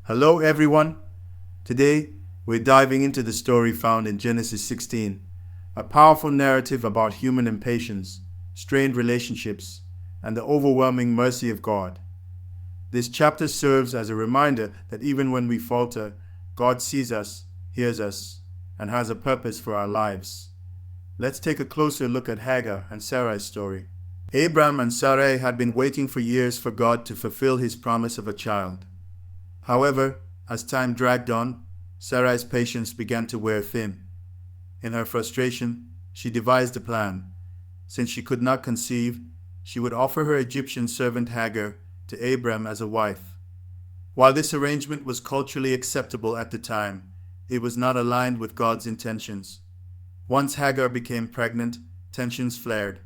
Hello, everyone. Today, we're diving into the story found in Genesis 16, a powerful narrative about human impatience, strained relationships, and the overwhelming mercy of God. This chapter serves as a reminder that even when we falter, God sees us, hears us, and has a purpose for our lives. Let's take a closer look at Hagar and Sarai's story. Abram and Sarai had been waiting for years for God to fulfill his promise of a child. However, as time dragged on, Sarai's patience began to wear thin. In her frustration, she devised a plan. Since she could not conceive, she would offer her Egyptian servant Hagar to Abram as a wife. While this arrangement was culturally acceptable at the time, it was not aligned with God's intentions. Once Hagar became pregnant, tensions flared.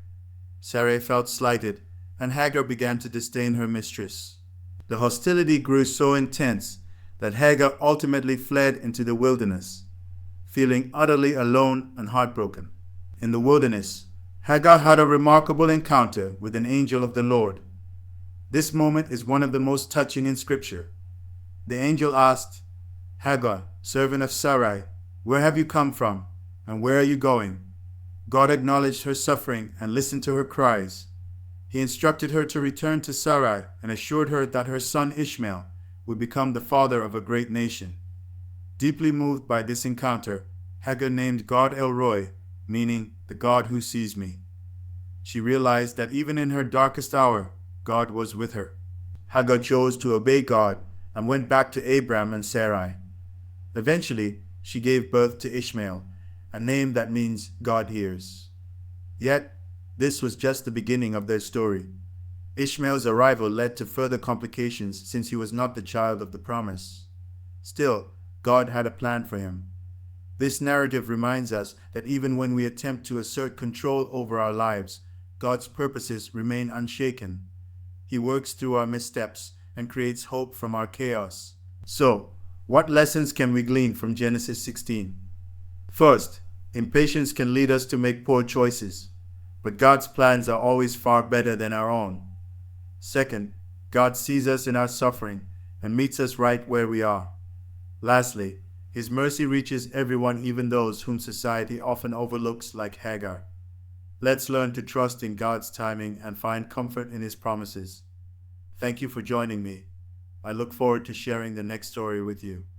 Sarai felt slighted, and Hagar began to disdain her mistress. The hostility grew so intense that Hagar ultimately fled into the wilderness, feeling utterly alone and heartbroken. In the wilderness, Hagar had a remarkable encounter with an angel of the Lord. This moment is one of the most touching in Scripture. The angel asked, "Hagar, servant of Sarai, where have you come from, and where are you going?" God acknowledged her suffering and listened to her cries. He instructed her to return to Sarai and assured her that her son Ishmael would become the father of a great nation. Deeply moved by this encounter, Hagar named God El Roi, meaning the God who sees me. She realized that even in her darkest hour, God was with her. Hagar chose to obey God and went back to Abram and Sarai. Eventually, she gave birth to Ishmael, a name that means God hears. Yet, this was just the beginning of their story. Ishmael's arrival led to further complications since he was not the child of the promise. Still, God had a plan for him. This narrative reminds us that even when we attempt to assert control over our lives, God's purposes remain unshaken. He works through our missteps and creates hope from our chaos. So, what lessons can we glean from Genesis 16? First, impatience can lead us to make poor choices, but God's plans are always far better than our own. Second, God sees us in our suffering and meets us right where we are. Lastly, His mercy reaches everyone, even those whom society often overlooks, like Hagar. Let's learn to trust in God's timing and find comfort in His promises. Thank you for joining me. I look forward to sharing the next story with you.